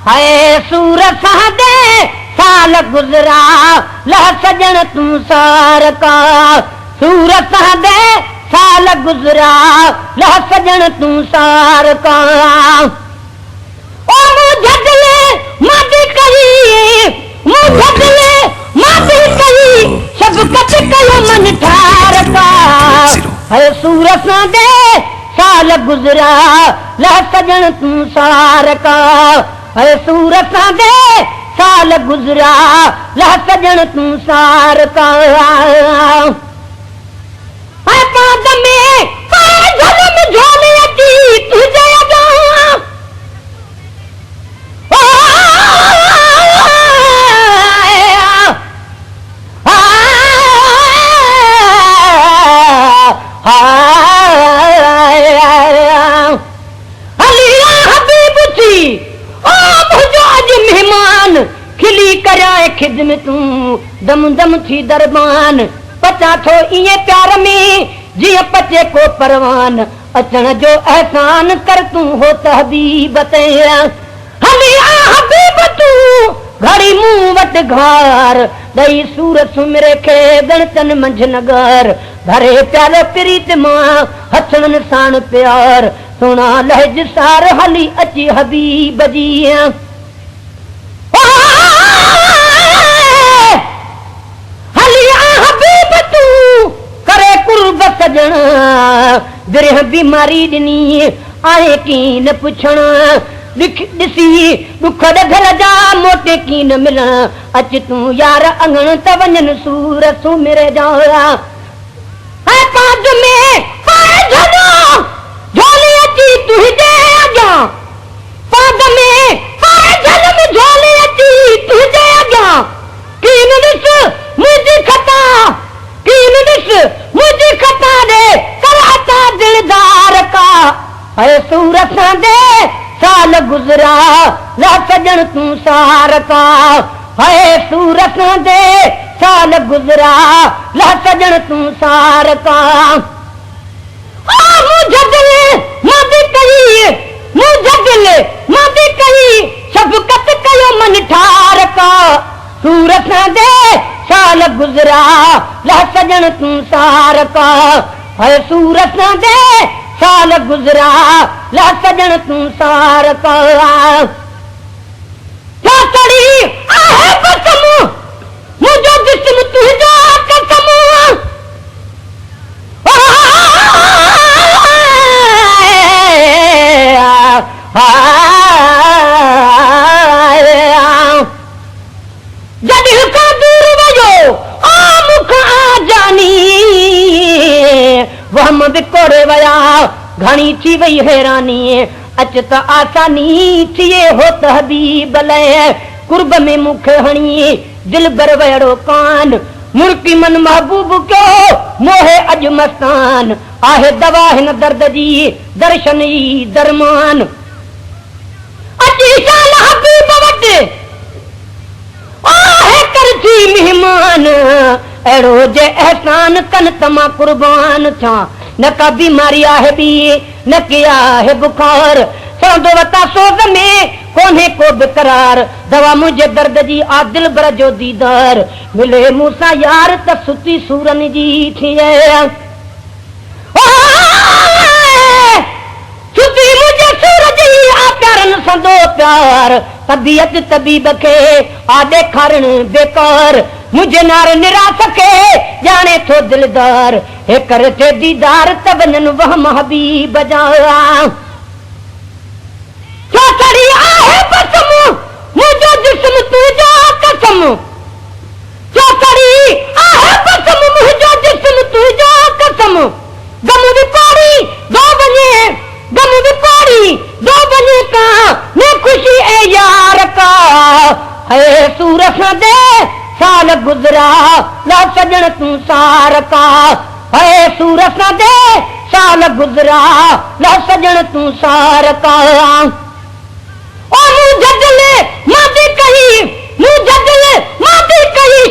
है सूरत दे साल गुजरा लह सजन तू सार का सूरत दे साल गुजरा लह सजन तू सार का ओ मुझदले मादी कही मुझदले मादी कही शबकत कयो मन ठार का है सूरत दे साल गुजरा लह सजन तू सार का है सूरत दे साल गुजरा लह सजन तू सार का है पाद में पाए झलम झोली अची तुझे अदा खिली कराए खिदमत तू दम दम थी दरबान पचा थो इए प्यार में जिया पचे को परवान अचण जो एहसान कर तू हो तहबीब तेरा हलिया हबीब तू घड़ी मुंह वट घार दई सूरत सुमरे खे गणतन मंझ नगर धरे प्यालो प्रीत मां हथन साण प्यार सोना लहज सार हली अची हबीब जी सजन बिरह बीमारी दिनी आए कीन पुछण ॾिसी दुख ॾधल जा मोटे कीन मिलण अच तू यार अंगण त वञन सूर सुमिरे जा है पाद में पाए झलो झोली अची तुझे अॻियां पाद में पाए झलम झोली अची तुझे अॻियां कीन ॾिस मुंहिंजी खता कीन ॾिस मुझे खता दे कराता दिलदार का है सूरत दे साल गुजरा ला सजन तू सार का है सूरत दे साल गुजरा ला सजन तू सार का मुझे दिल मादी कही मुझे दिल मादी कही शफकत कयो मन ठार का सूरत दे साल गुजरा ला सजन तू सार का है सूरत दे साल गुजरा ला सजन तू सार का क्या तड़ी आहे कसम मुझो जिस्म तुझो कसम जॾहिं का दूर वयो मुख आ जानी वहम विकोड़े वया घणी थी वई हैरानी अच त आसानी थिए हो तहबीब लय कुर्ब में मुख हणी दिल बर वड़ो कान मुल्की मन महबूब क्यों मोहे अज मस्तान आहे दवा हिन दर्द जी दर्शन ई दरमान अची शान हबीब वट आहे कर थी मेहमान अड़ो जे एहसान कन तमा कुर्बान था न का बीमारी आहे भी न किया है बुखार सौंदो वता सोज में कोने को बेकरार दवा मुझे दर्द जी आ दिल बर जो दीदार मिले मूसा यार त सुती सूरन जी थी सुती मुझे सूरज ही आ प्यारन संदो प्यार तबीयत तबीब के आ देखारण बेकार मुझे नार निराश के जाने थो दिलदार हे करते दीदार तबनन वह महबीब जा चौथड़ी आहे कसम मुझो जिस्म तुझो कसम चौथड़ी आहे कसम मुझो जिस्म तुझो कसम गम विकोड़ी दो बजे गम विकोड़ी दो बजे का मैं खुशी ए यार का है सूरत दे साल गुजरा ला सजन तू सार का है सूरत दे साल गुजरा ला सजन तू सार का ओ मुझदले मादी कही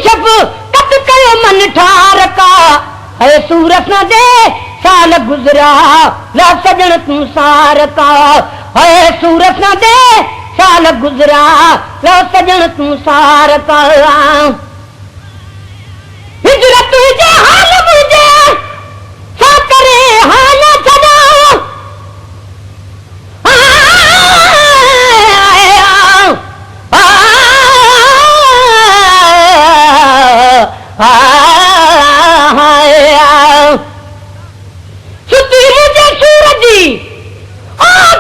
शब कत कयो मन ठार का है सूरत दे साल गुजरा ला सजन तू सार का है सूरत दे साल गुजरा लो सजन तू सार का हिजरत जे हाल मुझे सा करे हाल छड़ा सुती मुझे सूरज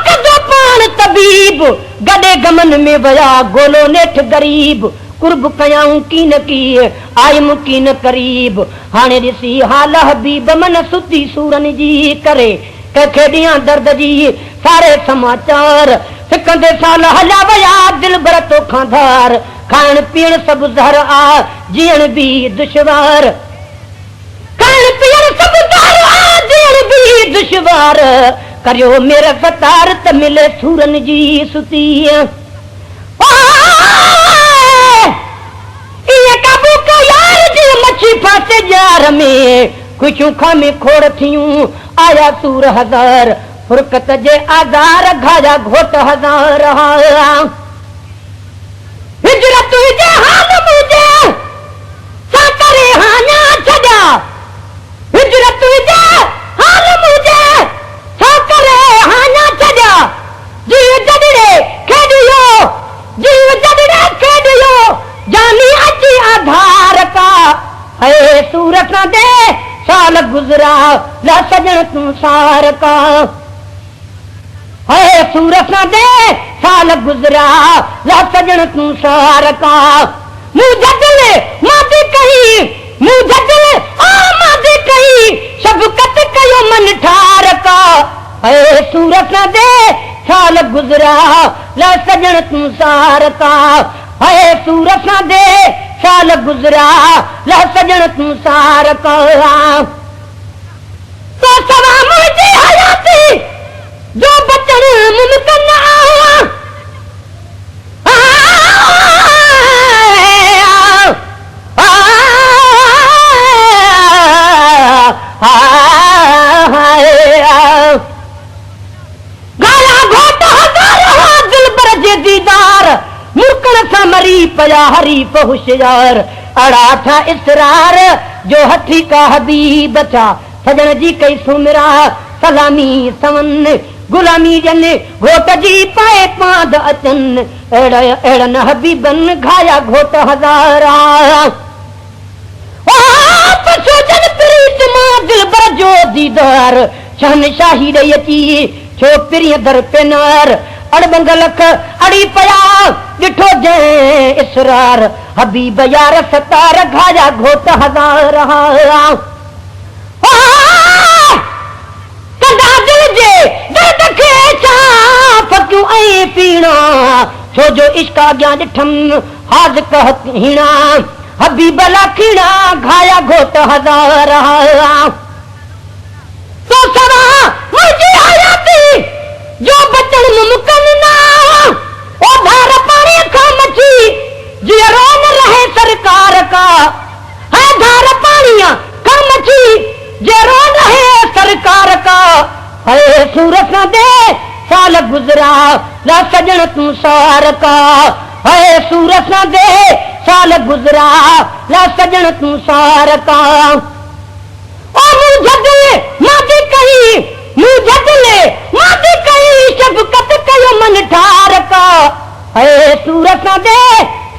कदो पान तबीब गडे गमन में वया गोलो नेठ गरीब कुर्ब कयाऊं की न की आई मुकी न करीब हाणे ॾिसी हाल हबीब मन सुती सूरन जी करे कंहिंखे ॾियां दर्द जी सारे समाचार सिकंदे साल हलिया वया दिल बर तोखां धार खाइण पीअण सभु ज़हर आ जीअण बि दुश्वार खाइण पीअण सभु ज़हर आ जीअण बि दुश्वार करियो मेरा सतार त मिले सूरन जी सुती मच्छी फासे जार में खुशियूं खामे खोड़ थियूं आया सूर हजार फुरकत जे आधार घाया घोट हजार हिजरत जे हाल मुझे सा करे हाना छड़ा हिजरत जे हाल मुझे सा करे हाना छड़ा जीव जडड़े खेडियो जीव जडड़े खेडियो जानी अची आधार का है सूरत न दे साल गुजरा ला सजन तू सार का है सूरत न दे साल गुजरा ला सजन तू सार का मुझदल मादी कही मुझदल आ मादी कही शफकत कयो मन ठार का है सूरत न दे साल गुजरा ला सजन तू सार का है सूरत न दे साल गुजरा ला सजन तू सार का तो सवा मुझी हयाती जो बचन मुमकिन गाया घोट हजार दिल पर जे दीदार मुकण सा मरी पया हरीफ होशियार अड़ाठा इसरार जो हथी का हबीब था सजन जी कई सुमरा सलामी सवन गुलामी जन घोट जी पाए पाद अचन अड़न हबीबन घाया घोट हजारा सोजन प्रीत मां दिल बर जो दीदार शहनशाही रे अची छो प्रिय दर पे नार अड़बंग लख अड़ी पया ॾिठो जंहिं इसरार हबीब यार सतार घाया घोट हजार कंदा दिल जे दर्द खे छा फकियूं ऐं पीणा छो जो इश्क अॻियां ॾिठम हाज़ कहत हीणा हबीब लाखीणा घाया घोट हजार तो सवा मुंहिंजी हयाती जो बचन मुमकिन ना ओ धार पानी खां मची जीअरो न रहे सरकार का है धार पानी खां मची जीअरो न रहे सरकार का है सूरत न दे साल गुजरा ला सजन तू सार का है सूरत न दे साल गुजरा ला सजन तू सार का ओ मुझदले मादी कही मुझदले मादी कही शफकत कयो मन ठार का है सूरत न दे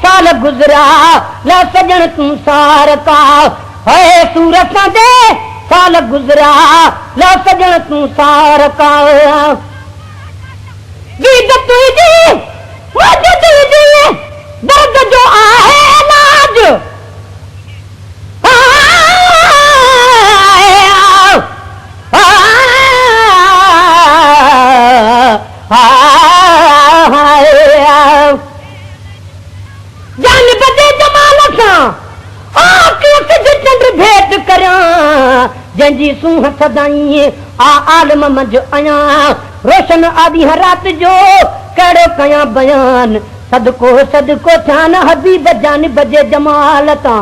साल गुजरा ला सजन तू सार का है सूरत न दे साल गुजरा ला सजन तू सार का दीद तुझी मुझ तुझी दर्द जो आहे नाज जान बदे जमाल सां चंड भेट करियां जंहिंजी सूह सदाई आ आलम मंझि आहियां रोशन आदि रात जो कहिड़ो कयां बयान सदको सदको थियान हबीब जान बजे जमाल तां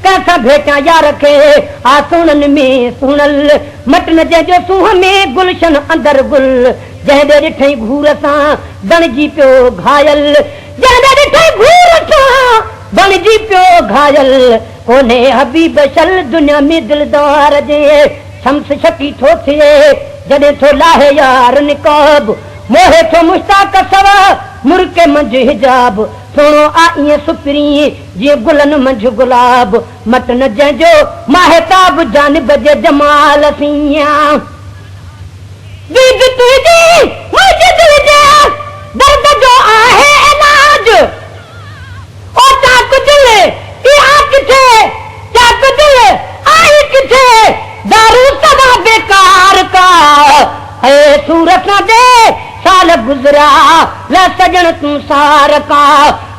कैसा भेटा यार खे आ सुणन में सुणल मटन जंहिंजो सूह में गुलशन अंदर गुल जंहिं ॾिठई घूर सां बणजी पियो घायल जंहिं ॾिठई घूर सां बणजी पियो घायल कोन्हे हबीब शल दुनिया में दिलदार जे शम्स शकी थो थिए जॾहिं थो लाहे यार निकाब मोहे थो मुश्ताक सवा मुर्के मंझ हिजाब सोणो आ ईअं सुपरी जीअं गुलनि मंझ गुलाब मटन जंहिंजो माहिताब जानिब जे जमाल सिया दीद तुंहिंजी मुंहिंजे दिल जे दर्द जो आहे इलाज ओ चाक दिल इहा किथे चाक दिल आई किथे दारू सदा बेकार का है सूरत न दे साल गुजरा ल सजन तू सार का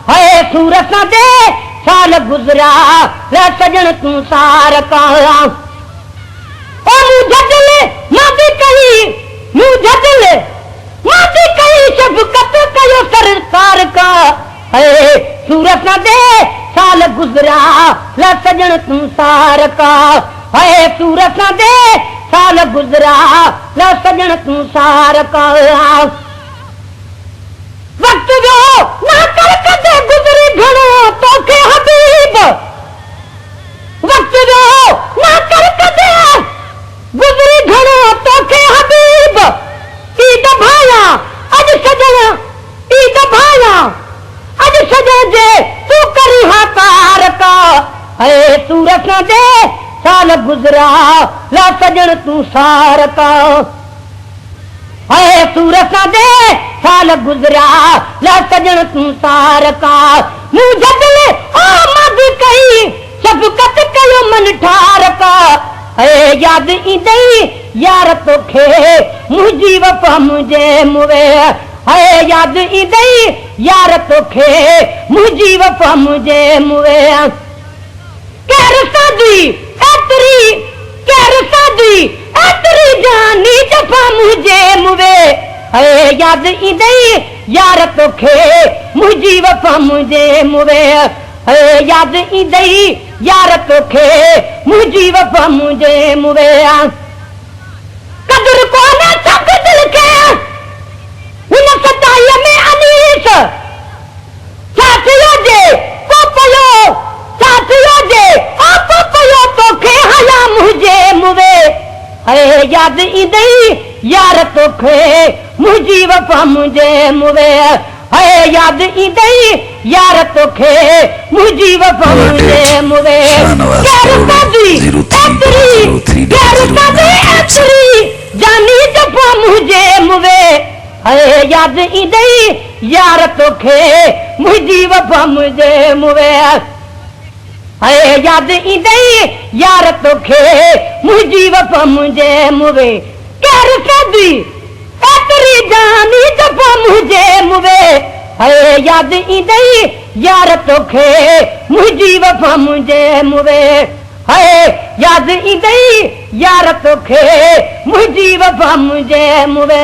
है सूरत न दे साल गुजरा ल सजन तू सार का ओ मुझे दिल मादी कही शफकत कयो सरकार का है सूरत न दे साल गुजरा ल सजन तू सार का है सूरत न दे साल गुजरा ल सजन तू सार का वक्त जो ना कर कदे गुजरी घणो तोखे हबीब वक्त जो ना कर कदे गुजरी घणो तोखे हबीब ईद भाया अज सजन ईद भाया अज सजन जे तू करी हाकार का है सूरत न दे साल गुजरा ला सजन तू सार का है सूरत न दे साल गुजरा ला सजन तू सार का मुझे दिल आमद कई शफकत कयो मन ठार का है याद ईंदई यार तोखे मुंहिंजी वफ़ा मुझे मुवे है याद ईंदई यार तोखे मुंहिंजी वफ़ा मुझे मुवे केर सादी एतरी जानी जफ़ा मुझे मुवे है याद ईंदई यार तोखे मुंहिंजी वफ़ा मुझे मुवे है याद ईंदई यार तोखे मुंहिंजी वफ़ा मुझे मुवे कदर कोन्हे सब दिल खे हुन सताईअ में अनीस साथियो जे पोपयो साथियो जे आप पयो तोखे हया मुझे मुवे है याद ईंदई यार तोखे मुंहिंजी वफ़ा मुझे मुवे है याद ईंदई यार तोखे मुंहिंजी वफ़ा मुझे मुवे जानी जफ़ा मुझे मुवे है याद ईंदई यार तोखे मुंहिंजी वफ़ा मुझे मुवे है याद ईंदई यार तोखे मुंहिंजी वफ़ा मुझे मुवे केर सदी एतरी जानी जफ़ा मुझे मुवे है याद ईंदई यार तोखे मुंहिंजी वफ़ा मुझे मुवे है याद ईंदई यार तोखे मुंहिंजी वफ़ा मुझे मुवे